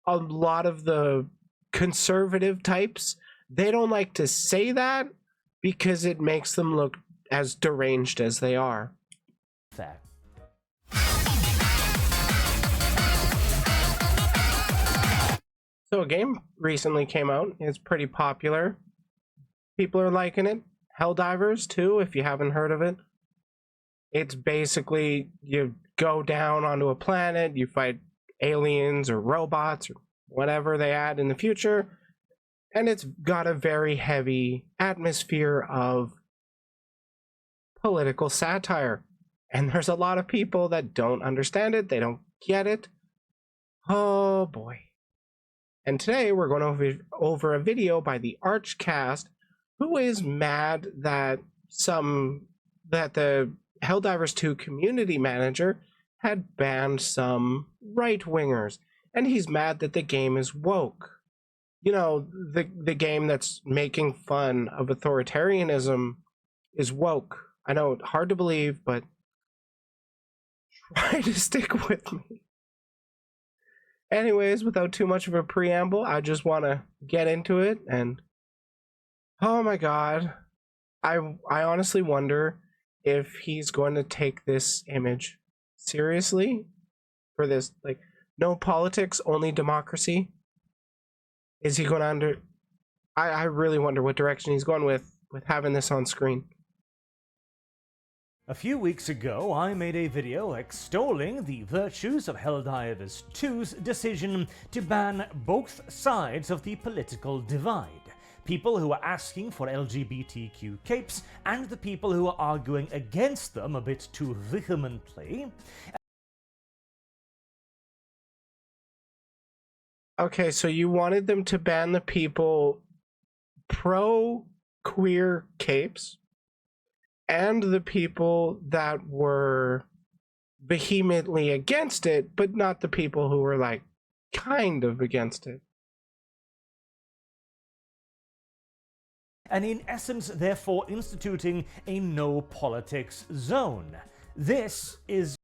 a lot of the conservative types, they don't like to say that because it makes them look as deranged as they are. Fair. So a game recently came out. It's pretty popular. People are liking it. Helldivers 2, if you haven't heard of it. It's basically you go down onto a planet, you fight aliens or robots or whatever they add in the future, and it's got a very heavy atmosphere of political satire. And there's a lot of people that don't understand it, they don't get it. Oh boy. And today we're going over a video by the Archcast, who is mad that the Helldivers 2 community manager had banned some right-wingers, and he's mad that the game is woke. You know, the game that's making fun of authoritarianism is woke. I know, hard to believe, but try to stick with me. Anyways, without too much of a preamble, I just want to get into it, and oh my god, I honestly wonder if he's going to take this image seriously for this, like, no politics, only democracy. Is he going to I really wonder what direction he's going with having this on screen. A few weeks ago, I made a video extolling the virtues of Helldivers 2's decision to ban both sides of the political divide. People who are asking for LGBTQ capes, and the people who are arguing against them a bit too vehemently. Okay, so you wanted them to ban the people pro-queer capes, and the people that were vehemently against it, but not the people who were, like, kind of against it. And in essence, therefore, instituting a no-politics zone. This is...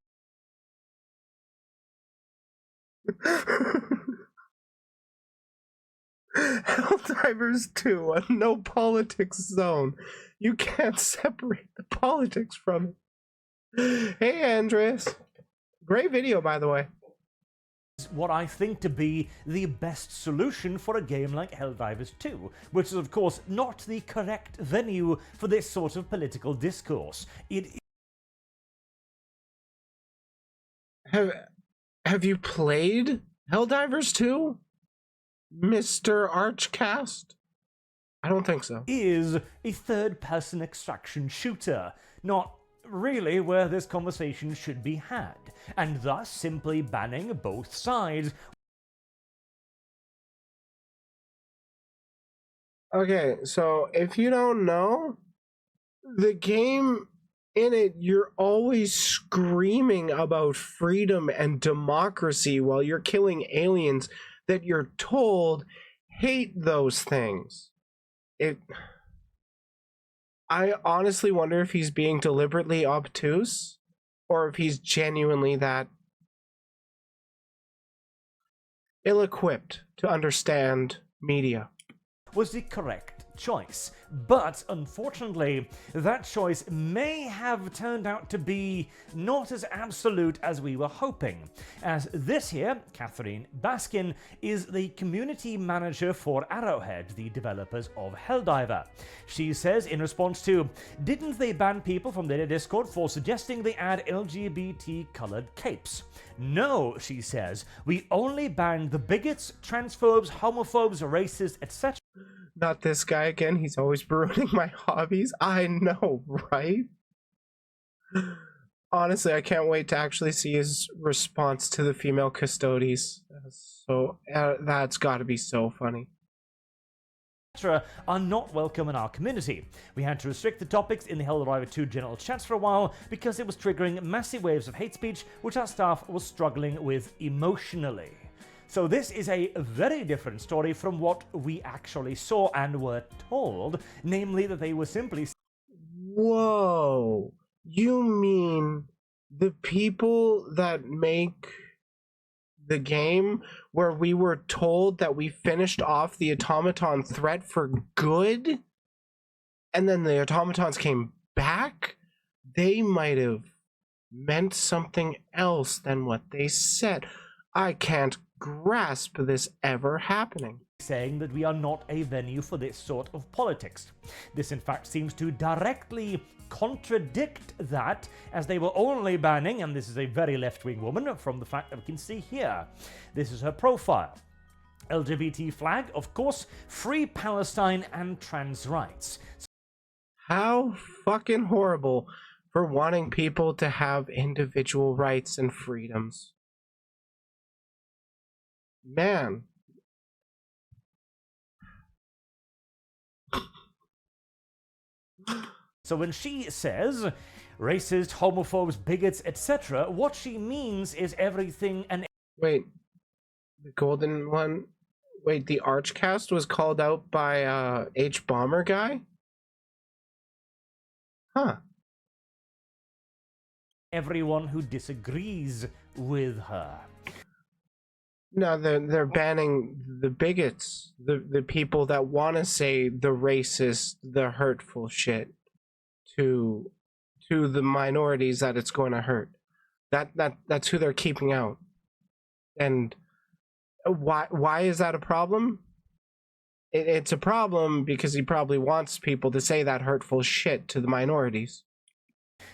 Helldivers 2, a no-politics zone. You can't separate the politics from it. Hey, Andres. Great video, by the way. What I think to be the best solution for a game like Helldivers 2, which is of course not the correct venue for this sort of political discourse. Have you played Helldivers 2, Mr. Archcast? I don't think so. Is a third-person extraction shooter, not really where this conversation should be had, and thus simply banning both sides. Okay, so if you don't know, the game in it, you're always screaming about freedom and democracy while you're killing aliens that you're told hate those things. I honestly wonder if he's being deliberately obtuse, or if he's genuinely that ill-equipped to understand media. Was the correct choice, but unfortunately that choice may have turned out to be not as absolute as we were hoping, as this here, Catherine Baskin, is the community manager for Arrowhead, the developers of Helldiver. She says in response to, didn't they ban people from their Discord for suggesting they add LGBT colored capes? No, she says, we only banned the bigots, transphobes, homophobes, racists, etc. Not this guy again, he's always ruining my hobbies. I know, right? Honestly, I can't wait to actually see his response to the female custodies. So that's got to be so funny. Are not welcome in our community. We had to restrict the topics in the Helldivers 2 general chats for a while because it was triggering massive waves of hate speech which our staff was struggling with emotionally. So this is a very different story from what we actually saw and were told, namely that they were simply... Whoa, you mean the people that make the game where we were told that we finished off the automaton threat for good, and then the automatons came back, they might have meant something else than what they said. I can't grasp this ever happening. Saying that we are not a venue for this sort of politics. This in fact seems to directly contradict that, as they were only banning, and this is a very left-wing woman from the fact that we can see here. This is her profile. LGBT flag, of course, free Palestine and trans rights. How fucking horrible for wanting people to have individual rights and freedoms. Man. So when she says racist, homophobes, bigots, etc., what she means is everything and... Wait, the golden one? Wait, the Archcast was called out by H Bomber guy? Huh. everyone who disagrees with her. No, they're banning the bigots, the people that want to say the racist, the hurtful shit to the minorities that it's going to hurt. That's who they're keeping out. And why is that a problem? It's a problem because he probably wants people to say that hurtful shit to the minorities.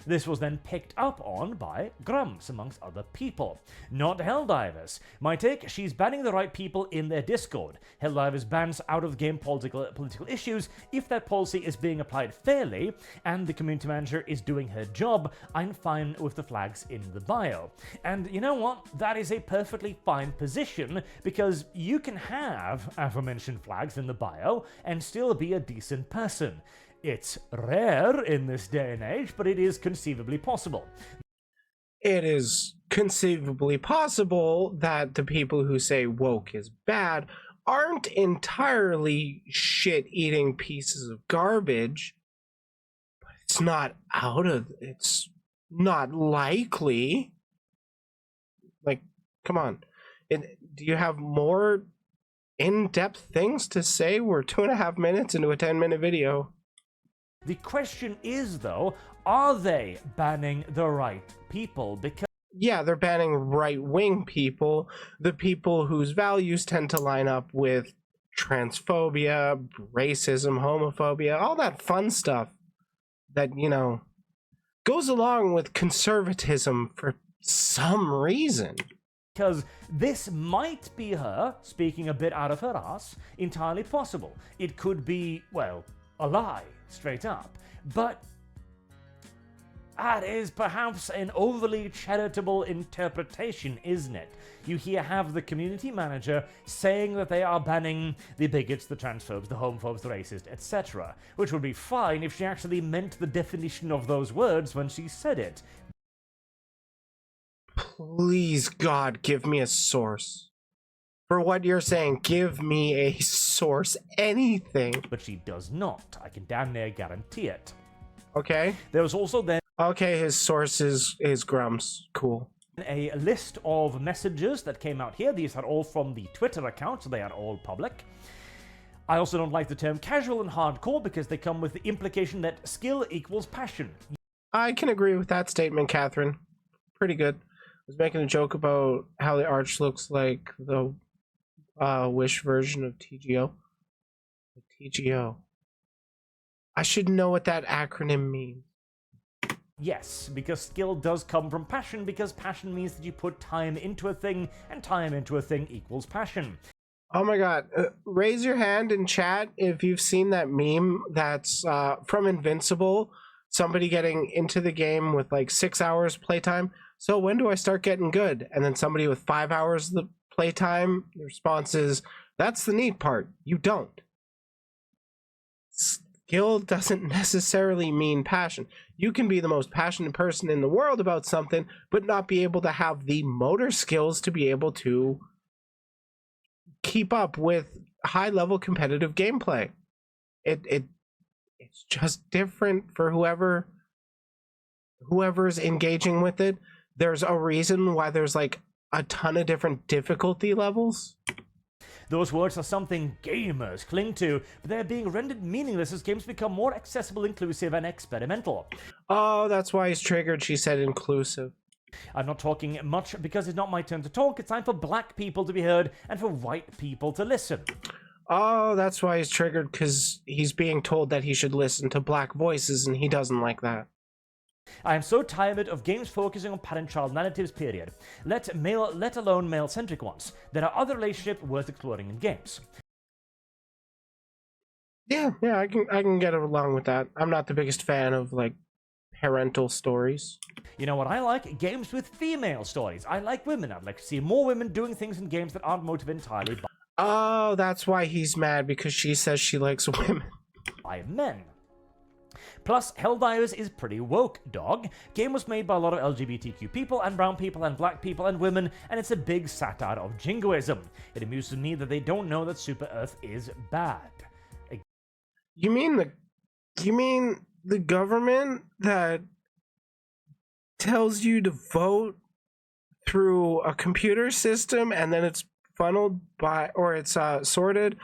This was then picked up on by Grumps, amongst other people. Not Helldivers. My take, she's banning the right people in their Discord. Helldivers bans out-of-game political issues. If that policy is being applied fairly, and the community manager is doing her job, I'm fine with the flags in the bio. And you know what? That is a perfectly fine position, because you can have aforementioned flags in the bio and still be a decent person. It's rare in this day and age, but it is conceivably possible. It is conceivably possible that the people who say woke is bad aren't entirely shit-eating pieces of garbage, but it's not likely. Like, come on. Do you have more in-depth things to say? We're 2.5 minutes into a 10-minute video. The question is, though, are they banning the right people? Because yeah, they're banning right-wing people, the people whose values tend to line up with transphobia, racism, homophobia, all that fun stuff that, you know, goes along with conservatism for some reason. Because this might be her speaking a bit out of her ass, entirely possible. It could be, well, a lie. Straight up. But that is perhaps an overly charitable interpretation, isn't it? You here have the community manager saying that they are banning the bigots, the transphobes, the homophobes, the racists, etc. Which would be fine if she actually meant the definition of those words when she said it. Please, God, give me a source. For what you're saying, give me a source, anything. But she does not. I can damn near guarantee it. Okay. There was also then... Okay, his source is Grumps. Cool. A list of messages that came out here. These are all from the Twitter account, so they are all public. I also don't like the term casual and hardcore because they come with the implication that skill equals passion. I can agree with that statement, Catherine. Pretty good. I was making a joke about how the arch looks like the Wish version of TGO. TGO. I should know what that acronym means. Yes, because skill does come from passion, because passion means that you put time into a thing, and time into a thing equals passion. Oh my god. Raise your hand in chat if you've seen that meme that's from Invincible. Somebody getting into the game with like 6 hours playtime. So when do I start getting good? And then somebody with 5 hours the playtime, the response is, that's the neat part. You don't. Skill doesn't necessarily mean passion. You can be the most passionate person in the world about something, but not be able to have the motor skills to be able to keep up with high-level competitive gameplay. It's just different for whoever's engaging with it. There's a reason why there's like a ton of different difficulty levels. Those words are something gamers cling to, but they're being rendered meaningless as games become more accessible, inclusive, and experimental. Oh, that's why he's triggered. She said inclusive. I'm not talking much because it's not my turn to talk. It's time for black people to be heard and for white people to listen. Oh, that's why he's triggered, because he's being told that he should listen to black voices, and he doesn't like that. I am so tired of games focusing on parent-child narratives, period. Let alone male-centric ones. There are other relationships worth exploring in games. Yeah, I can get along with that. I'm not the biggest fan of, like, parental stories. You know what I like? Games with female stories. I like women. I'd like to see more women doing things in games that aren't motivated entirely Oh, that's why he's mad, because she says she likes women. by men. Plus, Helldivers is pretty woke, dog. Game was made by a lot of LGBTQ people, and brown people, and black people, and women, and it's a big satire of jingoism. It amuses me that they don't know that Super Earth is bad. You mean the government that tells you to vote through a computer system, and then it's funneled by, or it's sorted,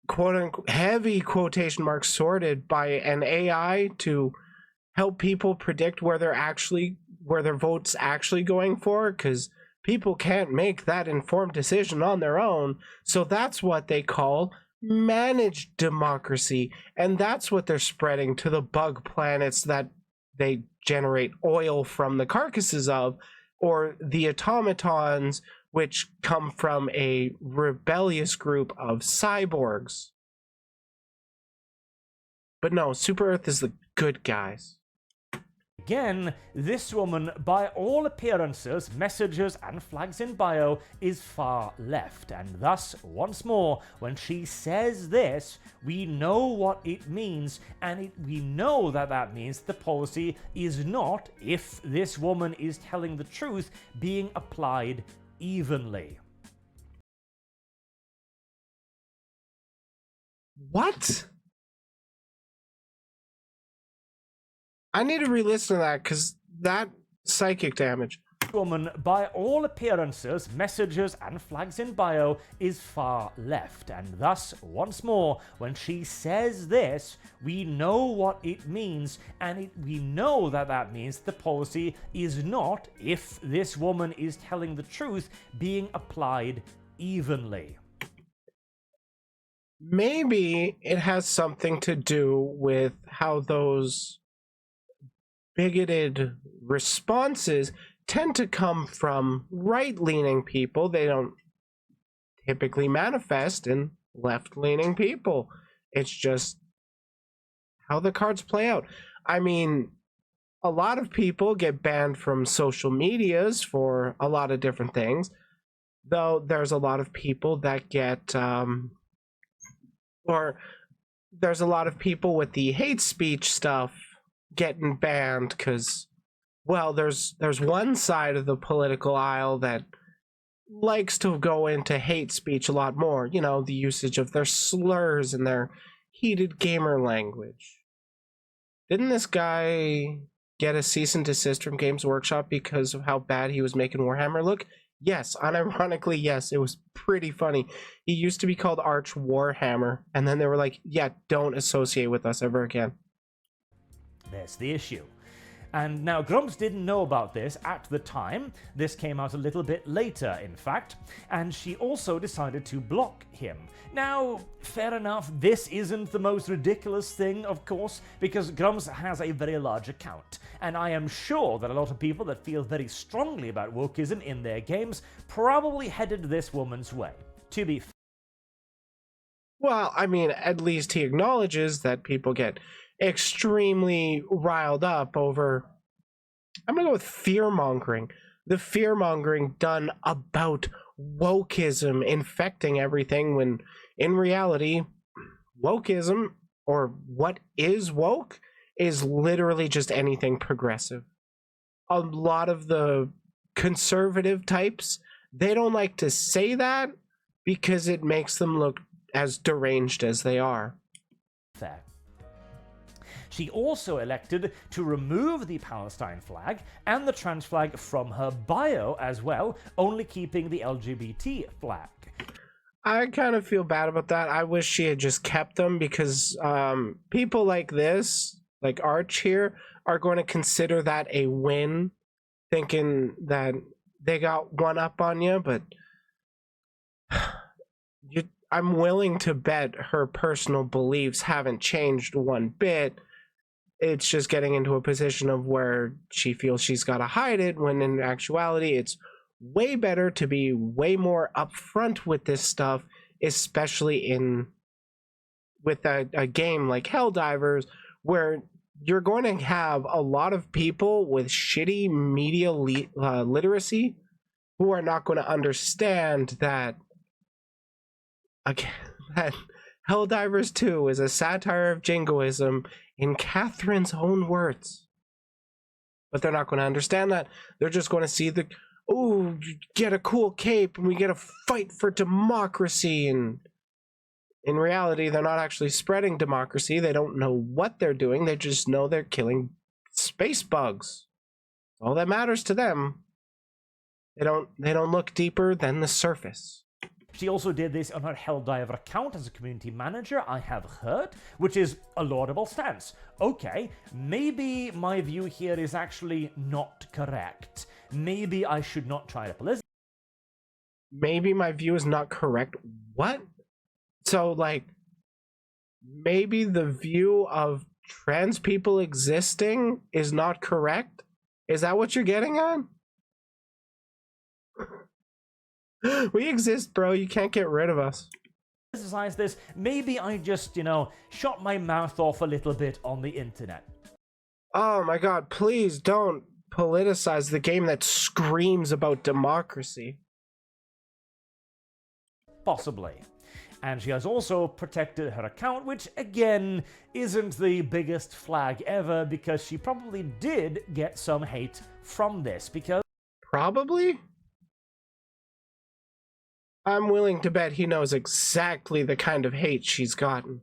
quote unquote, heavy quotation marks, sorted by an AI to help people predict where their vote's actually going for, because people can't make that informed decision on their own. So that's what they call managed democracy, and that's what they're spreading to the bug planets that they generate oil from the carcasses of, or the automatons, which come from a rebellious group of cyborgs. But no, Super Earth is the good guys. Again, this woman, by all appearances, messages, and flags in bio, is far left, and thus, once more, when she says this, we know what it means, and we know that that means the policy is not, if this woman is telling the truth, being applied evenly. What? I need to re-listen to that, because that psychic damage. Woman, by all appearances, messages, and flags in bio, is far left, and thus, once more, when she says this, we know what it means, and we know that that means the policy is not, if this woman is telling the truth, being applied evenly. Maybe it has something to do with how those bigoted responses tend to come from right-leaning people. They don't typically manifest in left-leaning people. It's just how the cards play out. I mean, a lot of people get banned from social medias for a lot of different things, though there's a lot of people that get or there's a lot of people with the hate speech stuff getting banned because, well, there's one side of the political aisle that likes to go into hate speech a lot more, you know, the usage of their slurs and their heated gamer language. Didn't this guy get a cease and desist from Games Workshop because of how bad he was making Warhammer look? Yes, unironically, yes, it was pretty funny. He used to be called Arch Warhammer, and then they were like, yeah, don't associate with us ever again. There's the issue. And now Grumps didn't know about this at the time. This came out a little bit later, in fact, and she also decided to block him. Now, fair enough, this isn't the most ridiculous thing, of course, because Grumps has a very large account, and I am sure that a lot of people that feel very strongly about wokeism in their games probably headed this woman's way, to be fair. Well, I mean, at least he acknowledges that people get extremely riled up over, I'm gonna go with fear-mongering. The fear-mongering done about wokeism infecting everything, when in reality, wokeism, or what is woke, is literally just anything progressive. A lot of the conservative types, they don't like to say that because it makes them look as deranged as they are. Fair. She also elected to remove the Palestine flag and the trans flag from her bio as well, only keeping the LGBT flag. I kind of feel bad about that. I wish she had just kept them because people like this, like Arch here, are going to consider that a win, thinking that they got one up on you, but I'm willing to bet her personal beliefs haven't changed one bit. It's just getting into a position of where she feels she's got to hide it, when in actuality it's way better to be way more upfront with this stuff, especially with a game like Helldivers, where you're going to have a lot of people with shitty media literacy who are not going to understand that, again, that Helldivers 2 is a satire of jingoism in Catherine's own words. But they're not going to understand that. They're just going to see oh, you get a cool cape and we get a fight for democracy. And in reality, they're not actually spreading democracy. They don't know what they're doing. They just know they're killing space bugs. All that matters to them. They don't look deeper than the surface. She also did this on her Helldiver account as a community manager, I have heard, which is a laudable stance. Okay, maybe my view here is actually not correct. Maybe I should not try to politicize. Maybe my view is not correct. What? So, like, maybe the view of trans people existing is not correct? Is that what you're getting at? We exist, bro. You can't get rid of us. This, maybe I just, shot my mouth off a little bit on the internet. Oh my god, please don't politicize the game that screams about democracy. Possibly. And she has also protected her account, which again isn't the biggest flag ever, because she probably did get some hate from this, because... Probably? I'm willing to bet he knows exactly the kind of hate she's gotten.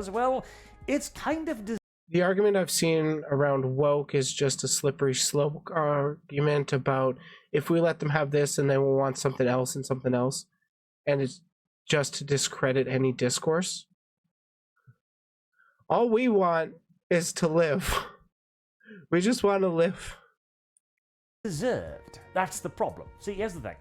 As well, it's kind of... The argument I've seen around woke is just a slippery slope argument about if we let them have this and they will want something else and something else. And it's just to discredit any discourse. All we want is to live. We just want to live. Deserved. That's the problem. See, here's the thing.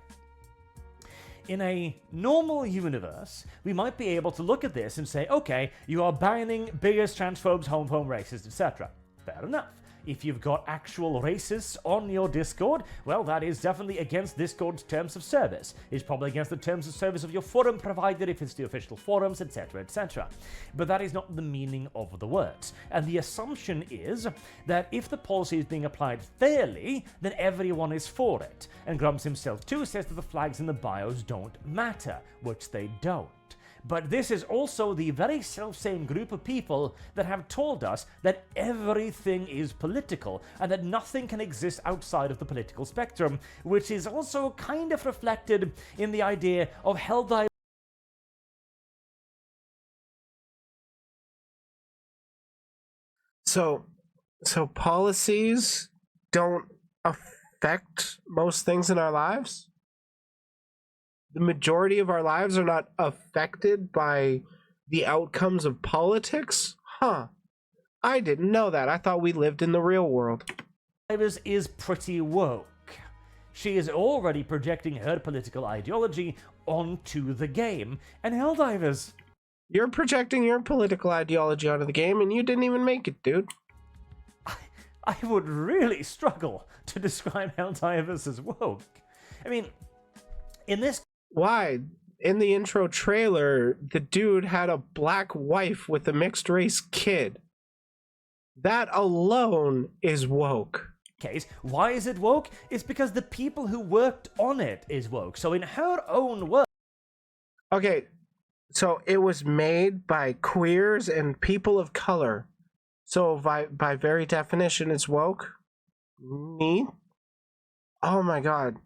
In a normal universe, we might be able to look at this and say, okay, you are banning bigots, transphobes, homophobe, racists, etc. Fair enough. If you've got actual racists on your Discord, well, that is definitely against Discord's terms of service. It's probably against the terms of service of your forum provider if it's the official forums, etc., etc. But that is not the meaning of the words. And the assumption is that if the policy is being applied fairly, then everyone is for it. And Grumps himself too says that the flags in the bios don't matter, which they don't. But this is also the very self-same group of people that have told us that everything is political and that nothing can exist outside of the political spectrum, which is also kind of reflected in the idea of Helldivers. So policies don't affect most things in our lives? The majority of our lives are not affected by the outcomes of politics? Huh. I didn't know that. I thought we lived in the real world. Helldivers is pretty woke. She is already projecting her political ideology onto the game, and Helldivers... You're projecting your political ideology onto the game, and you didn't even make it, dude. I would really struggle to describe Helldivers as woke. I mean, in this... Why? In the intro trailer, the dude had a black wife with a mixed race kid. That alone is woke. Case, why is it woke? It's because the people who worked on it is woke. So in her own words... Okay, so it was made by queers and people of color. So by very definition, it's woke? Me? Oh my god.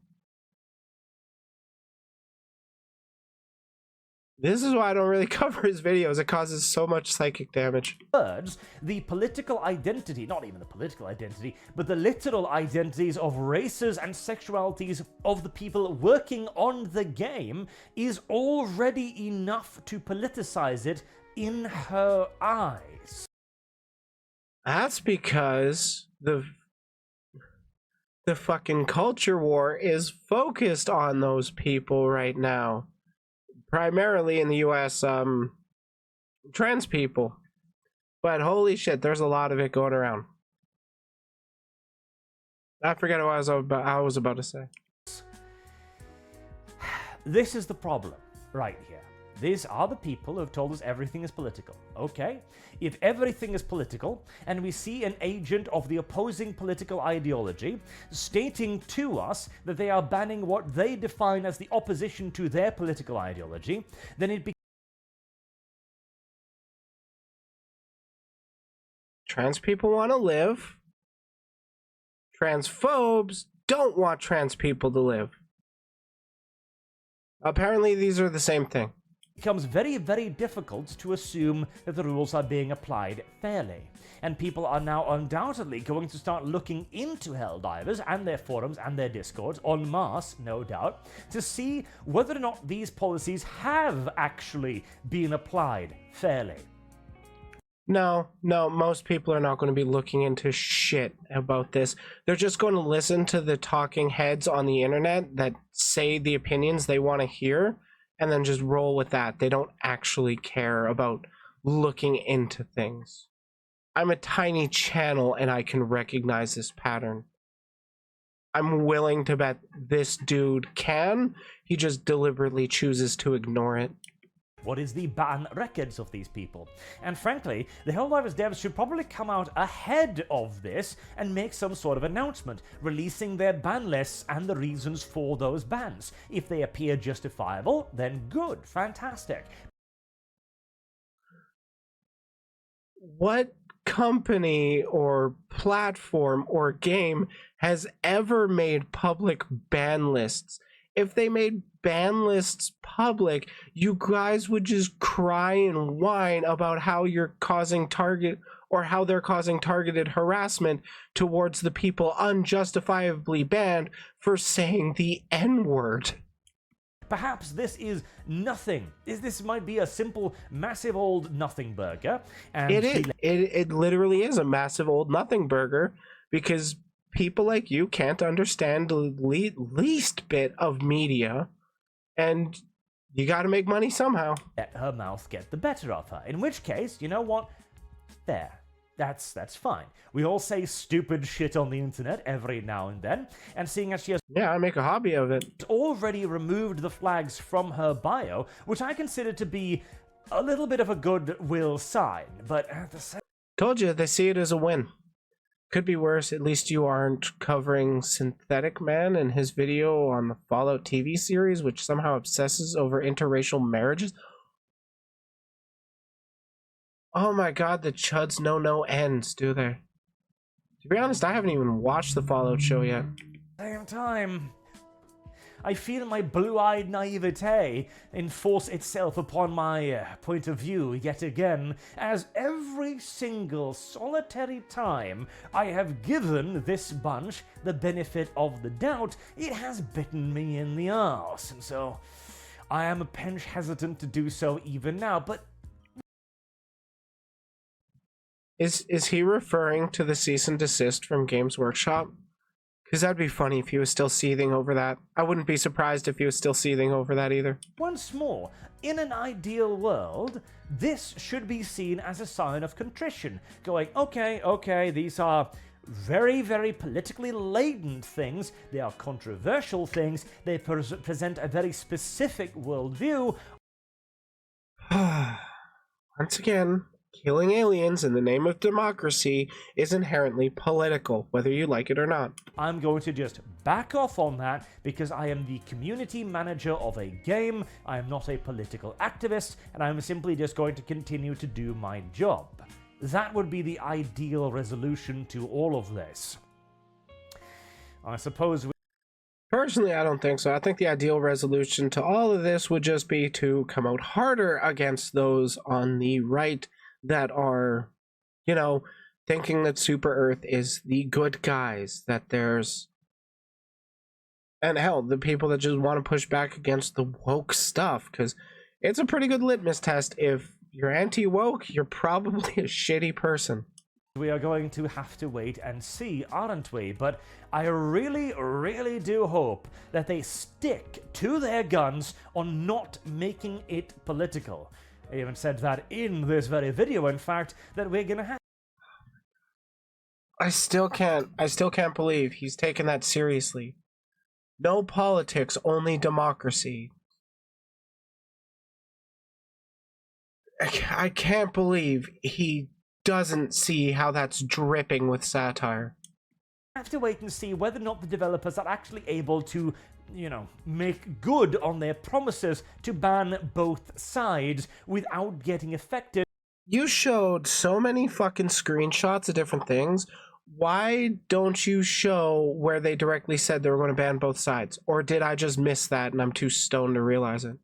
This is why I don't really cover his videos. It causes so much psychic damage. Words, the political identity, not even the political identity, but the literal identities of races and sexualities of the people working on the game is already enough to politicize it in her eyes. That's because the fucking culture war is focused on those people right now. Primarily in the US, trans people. But holy shit, there's a lot of it going around. I forget what I was about to say. This is the problem right here. These are the people who have told us everything is political. Okay, if everything is political, and we see an agent of the opposing political ideology stating to us that they are banning what they define as the opposition to their political ideology, then it becomes... Trans people want to live. Transphobes don't want trans people to live. Apparently, these are the same thing. becomes very, very difficult to assume that the rules are being applied fairly. And people are now undoubtedly going to start looking into Helldivers and their forums and their discords, en masse, no doubt, to see whether or not these policies have actually been applied fairly. No, most people are not going to be looking into shit about this. They're just going to listen to the talking heads on the internet that say the opinions they want to hear, and then just roll with that. They don't actually care about looking into things. I'm a tiny channel and I can recognize this pattern. I'm willing to bet this dude can. He just deliberately chooses to ignore it. What is the ban records of these people? And frankly, the Helldivers devs should probably come out ahead of this and make some sort of announcement, releasing their ban lists and the reasons for those bans. If they appear justifiable, then good, fantastic. What company or platform or game has ever made public ban lists? If they made ban lists public, you guys would just cry and whine about how you're causing how they're causing targeted harassment towards the people unjustifiably banned for saying the N-word. Perhaps this is nothing. This might be a simple, massive old nothing burger. And it literally is a massive old nothing burger, because people like you can't understand the least bit of media, and you got to make money somehow. Let her mouth get the better of her. In which case, you know what? There. That's fine. We all say stupid shit on the internet every now and then, and seeing as she has I make a hobby of it. already removed the flags from her bio, which I consider to be a little bit of a goodwill sign, but at the same... Told you, they see it as a win. Could be worse. At least you aren't covering Synthetic Man and his video on the Fallout TV series, which somehow obsesses over interracial marriages. Oh my god, the chuds know no ends, do they? To be honest, I haven't even watched the Fallout show yet. Same time, I feel my blue-eyed naivete enforce itself upon my point of view yet again, as every single solitary time I have given this bunch the benefit of the doubt, it has bitten me in the arse, and so I am a pinch hesitant to do so even now, but... Is he referring to the cease and desist from Games Workshop? Because that'd be funny if he was still seething over that. I wouldn't be surprised if he was still seething over that either. Once more, in an ideal world, this should be seen as a sign of contrition. Going, okay, these are very, very politically laden things. They are controversial things. They present a very specific worldview. Once again, killing aliens in the name of democracy is inherently political, whether you like it or not. I'm going to just back off on that because I am the community manager of a game. I am not a political activist, and I'm simply just going to continue to do my job. That would be the ideal resolution to all of this. I suppose Personally, I don't think so. I think the ideal resolution to all of this would just be to come out harder against those on the right that are, you know, thinking that Super Earth is the good guys, that there's, and hell, the people that just want to push back against the woke stuff, because it's a pretty good litmus test. If you're anti-woke, you're probably a shitty person. We are going to have to wait and see, aren't we? But I really, really do hope that they stick to their guns on not making it political. I even said that in this very video, in fact, that we're gonna have. I still can't believe he's taken that seriously. No politics, only democracy. I can't believe he doesn't see how that's dripping with satire. Have to wait and see whether or not the developers are actually able to, you know, make good on their promises to ban both sides without getting affected. You showed so many fucking screenshots of different things. Why don't you show where they directly said they were going to ban both sides? Or did I just miss that and I'm too stoned to realize it?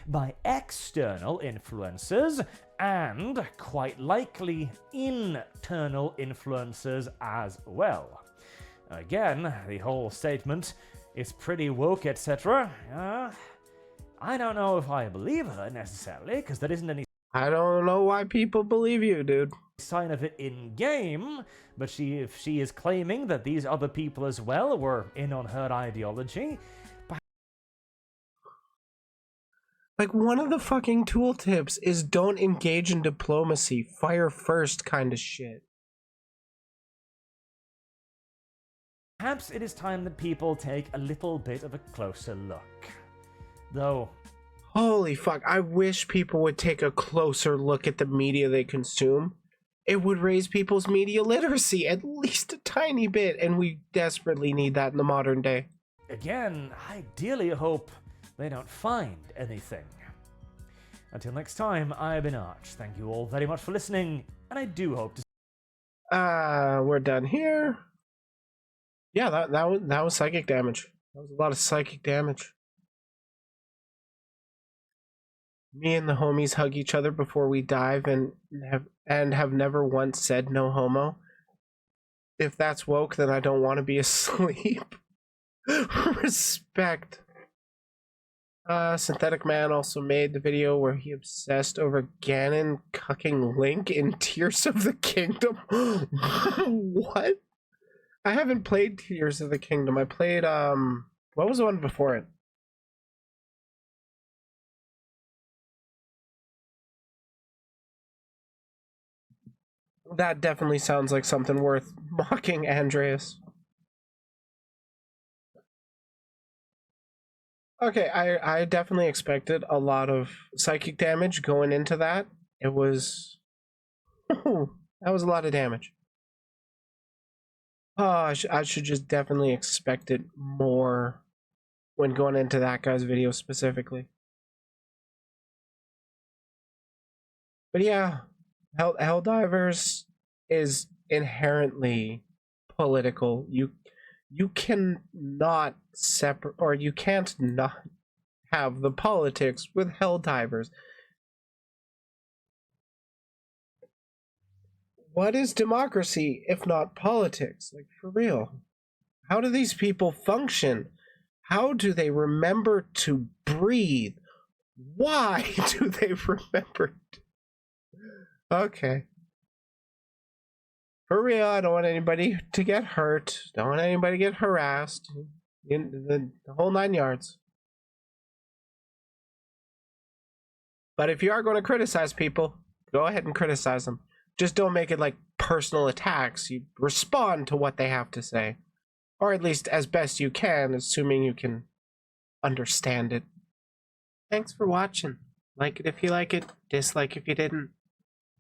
By external influences and quite likely internal influences as well. Again, the whole statement is pretty woke, etc. I don't know if I believe her necessarily, because there isn't any I don't know why people believe you, dude. sign of it in game, but if she is claiming that these other people as well were in on her ideology. Like, one of the fucking tooltips is don't engage in diplomacy, fire first kind of shit. Perhaps it is time that people take a little bit of a closer look. Though, Holy fuck, I wish people would take a closer look at the media they consume. It would raise people's media literacy at least a tiny bit, and we desperately need that in the modern day. again, I dearly hope they don't find anything. Until next time, I've been Arch. Thank you all very much for listening, and I do hope to We're done here. Yeah, that was psychic damage. That was a lot of psychic damage. Me and the homies hug each other before we dive and have never once said no homo. If that's woke, then I don't want to be asleep. Respect. Synthetic Man also made the video where he obsessed over Ganon cucking Link in Tears of the Kingdom. What? I haven't played Tears of the Kingdom. I played, what was the one before it? That definitely sounds like something worth mocking, Andreas. Okay, I definitely expected a lot of psychic damage going into that. It was... that was a lot of damage. Oh, I should just definitely expect it more when going into that guy's video specifically. But yeah, Helldivers is inherently political. You can not separate, or you can't not have the politics with Helldivers. What is democracy if not politics? Like, for real. How do these people function? How do they remember to breathe? Why do they remember to... Okay. For real, I don't want anybody to get hurt. Don't want anybody to get harassed. The whole 9 yards. But if you are going to criticize people, go ahead and criticize them. Just don't make it like personal attacks. You respond to what they have to say. Or at least as best you can, assuming you can understand it. Thanks for watching. Like it if you like it, dislike if you didn't.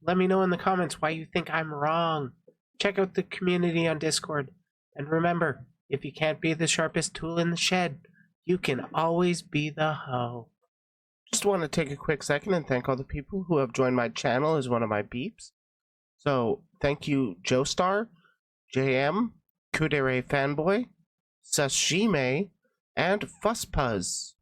Let me know in the comments why you think I'm wrong. Check out the community on Discord. And remember, if you can't be the sharpest tool in the shed, you can always be the hoe. Just want to take a quick second and thank all the people who have joined my channel as one of my beeps. So, thank you Joestar, JM, Kudere Fanboy, Sashime, and Fusspuzz.